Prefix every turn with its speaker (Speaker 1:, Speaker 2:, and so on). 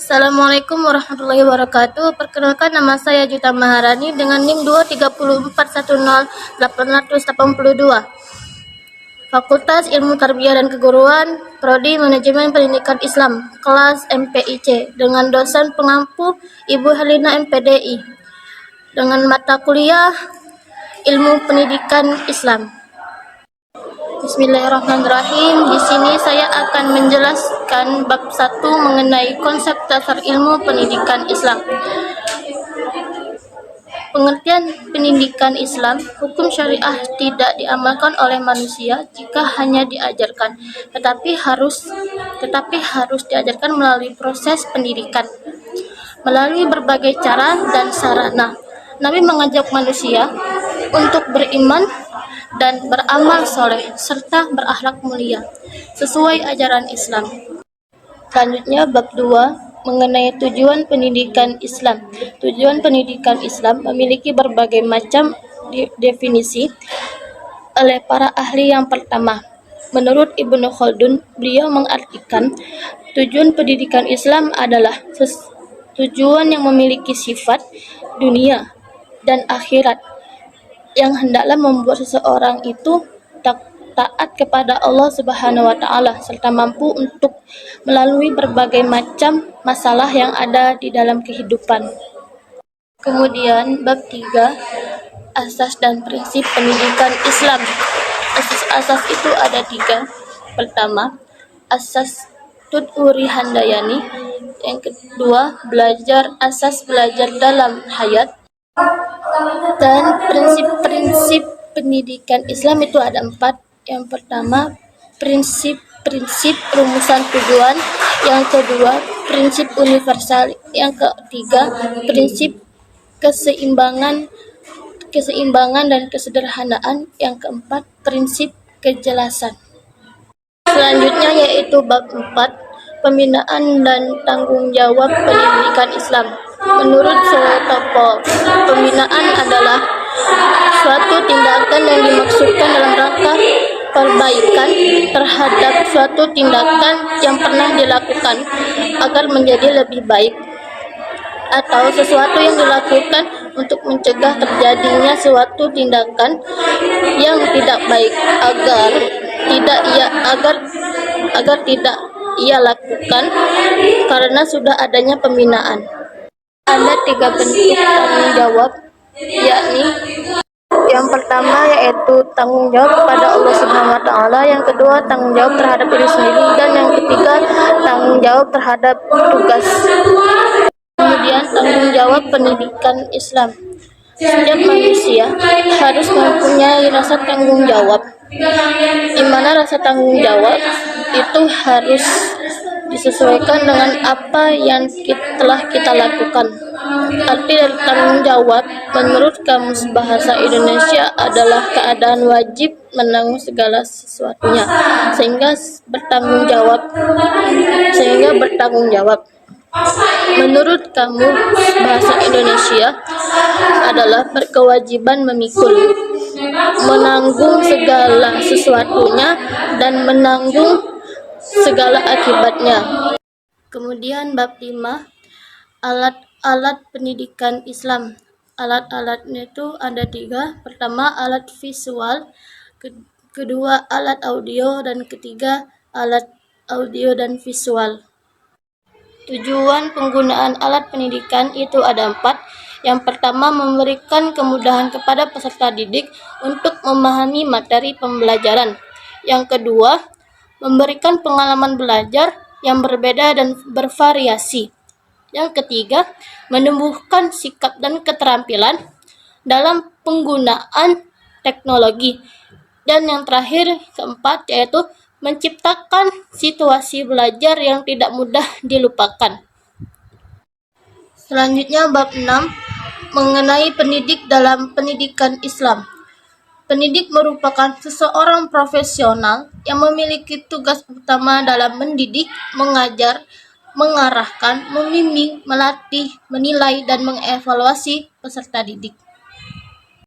Speaker 1: Assalamualaikum warahmatullahi wabarakatuh. Perkenalkan, nama saya Juta Maharani dengan NIM 234108882. Fakultas Ilmu Tarbiyah dan Keguruan, Prodi Manajemen Pendidikan Islam, kelas MPIC, dengan dosen pengampu Ibu Helina MPDI, dengan mata kuliah Ilmu Pendidikan Islam. Bismillahirrahmanirrahim. Di sini saya akan menjelaskan bab 1 mengenai konsep dasar ilmu pendidikan Islam. Pengertian pendidikan Islam, hukum syariah tidak diamalkan oleh manusia jika hanya diajarkan, tetapi harus diajarkan melalui proses pendidikan, melalui berbagai cara dan sarana. Nabi mengajak manusia untuk beriman dan beramal soleh serta berakhlak mulia sesuai ajaran Islam. Selanjutnya bab 2 mengenai tujuan pendidikan Islam. Tujuan pendidikan Islam memiliki berbagai macam definisi oleh para ahli. Yang pertama, menurut Ibnu Khaldun, beliau mengartikan tujuan pendidikan Islam adalah tujuan yang memiliki sifat dunia dan akhirat yang hendaklah membuat seseorang itu taat kepada Allah Subhanahu wa Ta'ala serta mampu untuk melalui berbagai macam masalah yang ada di dalam kehidupan. Kemudian bab 3, asas dan prinsip pendidikan Islam. Asas itu ada 3. Pertama, asas Tuturi Handayani. Yang kedua, asas belajar dalam hayat. Dan prinsip-prinsip pendidikan Islam itu ada 4. Yang pertama, prinsip rumusan tujuan. Yang kedua, prinsip universal. Yang ketiga, prinsip keseimbangan dan kesederhanaan. Yang keempat, prinsip kejelasan. Selanjutnya yaitu bab 4, pembinaan dan tanggung jawab pendidikan Islam. Menurut Soetopol, pembinaan adalah suatu tindakan yang dimaksudkan dalam rangka perbaikan terhadap suatu tindakan yang pernah dilakukan agar menjadi lebih baik, atau sesuatu yang dilakukan untuk mencegah terjadinya suatu tindakan yang tidak baik agar tidak ia lakukan karena sudah adanya pembinaan. Ada 3 bentuk tanggung jawab, yakni yang pertama yaitu tanggung jawab kepada Allah Subhanahu wa Ta'ala, yang kedua tanggung jawab terhadap diri sendiri, dan yang ketiga tanggung jawab terhadap tugas. Kemudian tanggung jawab pendidikan Islam. Setiap manusia harus mempunyai rasa tanggung jawab, di mana rasa tanggung jawab itu harus disesuaikan dengan apa yang telah kita lakukan. Arti dari tanggung jawab menurut Kamus Bahasa Indonesia adalah keadaan wajib menanggung segala sesuatunya sehingga bertanggung jawab. Menurut Kamus Bahasa Indonesia adalah berkewajiban memikul, menanggung segala sesuatunya dan menanggung segala akibatnya. Kemudian bab 5, alat-alat pendidikan Islam. Alat-alatnya itu ada 3. Pertama, alat visual, kedua alat audio, dan ketiga alat audio dan visual. Tujuan penggunaan alat pendidikan itu ada 4. Yang pertama, memberikan kemudahan kepada peserta didik untuk memahami materi pembelajaran. Yang kedua, memberikan pengalaman belajar yang berbeda dan bervariasi. Yang ketiga, menumbuhkan sikap dan keterampilan dalam penggunaan teknologi. Dan yang terakhir, keempat, yaitu menciptakan situasi belajar yang tidak mudah dilupakan. Selanjutnya bab 6 mengenai pendidik dalam pendidikan Islam. Pendidik merupakan seseorang profesional yang memiliki tugas utama dalam mendidik, mengajar, mengarahkan, membimbing, melatih, menilai, dan mengevaluasi peserta didik.